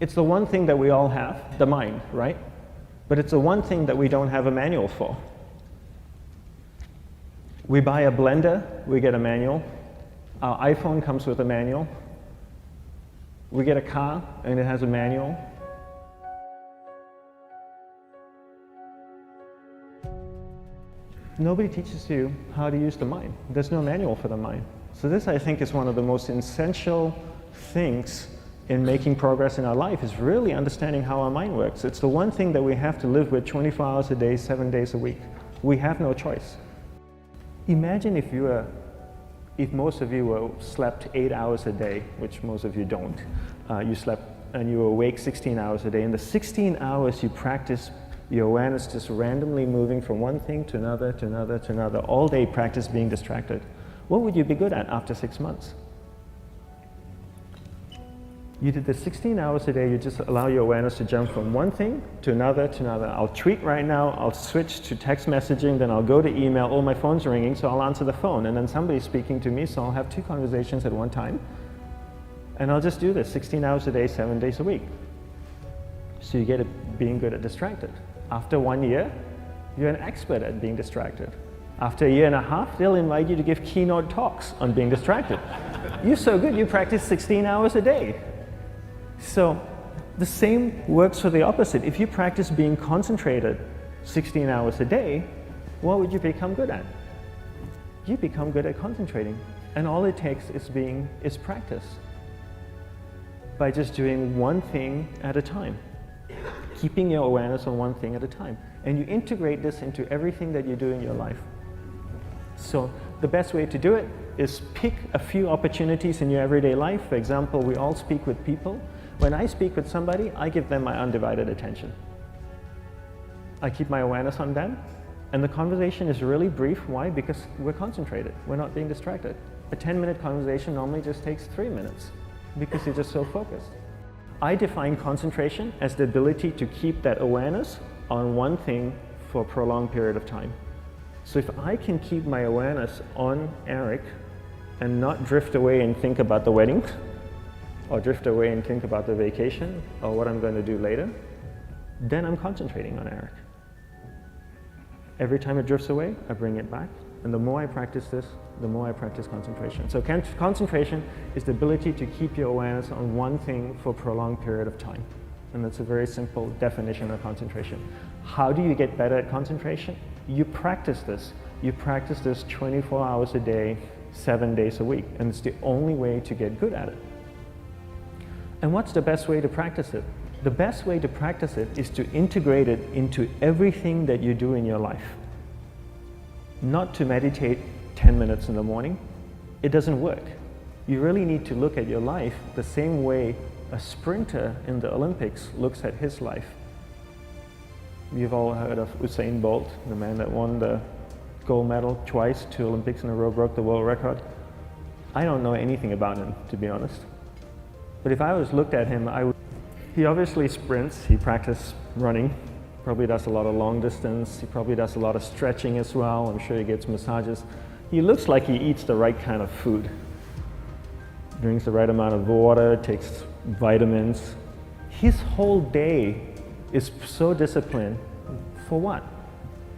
It's the one thing that we all have, the mind, right? But it's the one thing that we don't have a manual for. We buy a blender, we get a manual. Our iPhone comes with a manual. We get a car and it has a manual. Nobody teaches you how to use the mind. There's no manual for the mind. So this, I think, is one of the most essential things in making progress in our life, is really understanding how our mind works. It's the one thing that we have to live with 24 hours a day, 7 days a week. We have no choice. Imagine if most of you slept 8 hours a day, which most of you don't. You slept and you were awake 16 hours a day. In the 16 hours you practice your awareness just randomly moving from one thing to another, to another, to another, all day practice being distracted. What would you be good at after 6 months? You did the 16 hours a day, you just allow your awareness to jump from one thing to another, to another. I'll tweet right now, I'll switch to text messaging, then I'll go to email, oh, my phone's ringing, so I'll answer the phone, and then somebody's speaking to me, so I'll have 2 conversations at one time. And I'll just do this 16 hours a day, 7 days a week. So you get it being good at distracted. After 1 year, you're an expert at being distracted. After 1.5 years, they'll invite you to give keynote talks on being distracted. You're so good, you practice 16 hours a day. So the same works for the opposite. If you practice being concentrated 16 hours a day, what would you become good at? You become good at concentrating. And all it takes is practice. By just doing one thing at a time. Keeping your awareness on one thing at a time. And you integrate this into everything that you do in your life. So the best way to do it is pick a few opportunities in your everyday life. For example, we all speak with people. When I speak with somebody, I give them my undivided attention. I keep my awareness on them, and the conversation is really brief. Why? Because we're concentrated. We're not being distracted. A 10-minute conversation normally just takes 3 minutes because you're just so focused. I define concentration as the ability to keep that awareness on one thing for a prolonged period of time. So if I can keep my awareness on Eric and not drift away and think about the wedding, or drift away and think about the vacation, or what I'm going to do later, then I'm concentrating on Eric. Every time it drifts away, I bring it back. And the more I practice this, the more I practice concentration. So concentration is the ability to keep your awareness on one thing for a prolonged period of time. And that's a very simple definition of concentration. How do you get better at concentration? You practice this. You practice this 24 hours a day, 7 days a week. And it's the only way to get good at it. And what's the best way to practice it? The best way to practice it is to integrate it into everything that you do in your life. Not to meditate 10 minutes in the morning. It doesn't work. You really need to look at your life the same way a sprinter in the Olympics looks at his life. You've all heard of Usain Bolt, the man that won the gold medal twice, 2 Olympics in a row, broke the world record. I don't know anything about him, to be honest. But if I was looked at him, he obviously sprints, he practices running, probably does a lot of long distance, he probably does a lot of stretching as well, I'm sure he gets massages. He looks like he eats the right kind of food. Drinks the right amount of water, takes vitamins. His whole day is so disciplined. For what?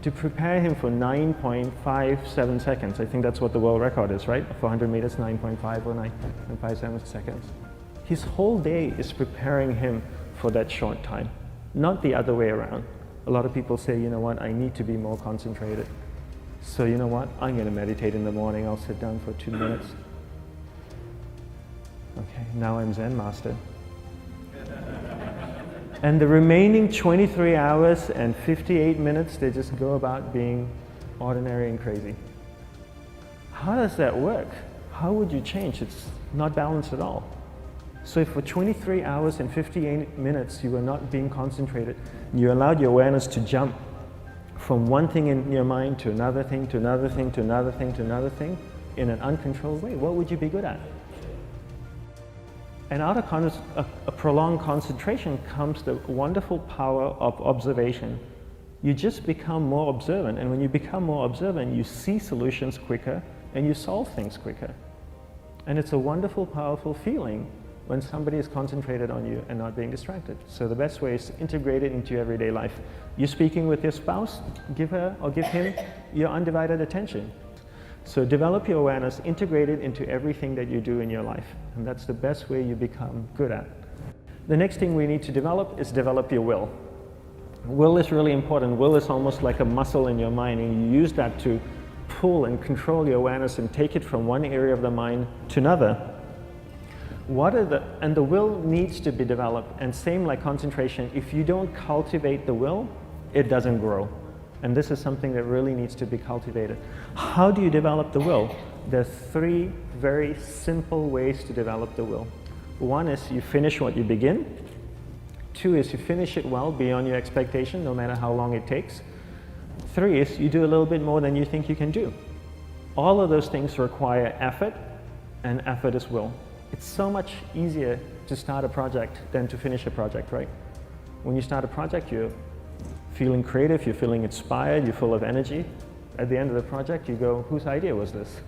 To prepare him for 9.57 seconds. I think that's what the world record is, right? For 100 meters, 9.5 or 9.57 seconds. His whole day is preparing him for that short time, not the other way around. A lot of people say, you know what, I need to be more concentrated. So you know what, I'm going to meditate in the morning, I'll sit down for 2 minutes. Okay, now I'm Zen master. And the remaining 23 hours and 58 minutes, they just go about being ordinary and crazy. How does that work? How would you change? It's not balanced at all. So if for 23 hours and 58 minutes you were not being concentrated, you allowed your awareness to jump from one thing in your mind to another thing, to another thing, to another thing, to another thing, in an uncontrolled way, what would you be good at? And out of a prolonged concentration comes the wonderful power of observation. You just become more observant, and when you become more observant, you see solutions quicker and you solve things quicker. And it's a wonderful, powerful feeling when somebody is concentrated on you and not being distracted. So the best way is to integrate it into your everyday life. You're speaking with your spouse, give her or give him your undivided attention. So develop your awareness, integrate it into everything that you do in your life. And that's the best way you become good at. The next thing we need to develop is develop your will. Will is really important. Will is almost like a muscle in your mind, and you use that to pull and control your awareness and take it from one area of the mind to another. And the will needs to be developed, and same like concentration, if you don't cultivate the will, it doesn't grow. And this is something that really needs to be cultivated. How do you develop the will? There's 3 very simple ways to develop the will. 1 is you finish what you begin. 2 is you finish it well beyond your expectation, no matter how long it takes. 3 is you do a little bit more than you think you can do. All of those things require effort, and effort is will. It's so much easier to start a project than to finish a project, right? When you start a project, you're feeling creative, you're feeling inspired, you're full of energy. At the end of the project, you go, whose idea was this?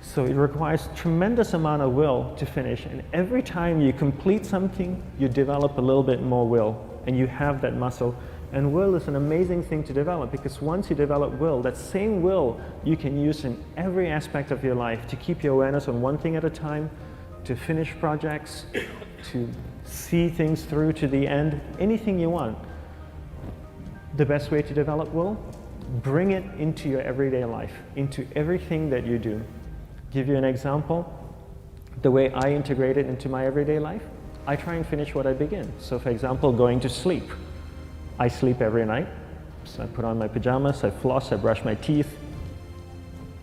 So it requires tremendous amount of will to finish, and every time you complete something, you develop a little bit more will, and you have that muscle. And will is an amazing thing to develop, because once you develop will, that same will you can use in every aspect of your life to keep your awareness on one thing at a time, to finish projects, to see things through to the end, anything you want. The best way to develop will? Bring it into your everyday life, into everything that you do. Give you an example, the way I integrate it into my everyday life, I try and finish what I begin. So for example, going to sleep. I sleep every night, so I put on my pajamas, I floss, I brush my teeth,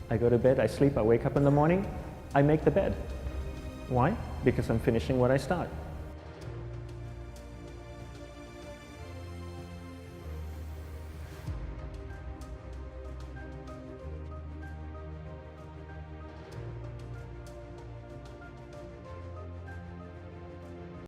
I go to bed, I sleep, I wake up in the morning, I make the bed. Why? Because I'm finishing what I start.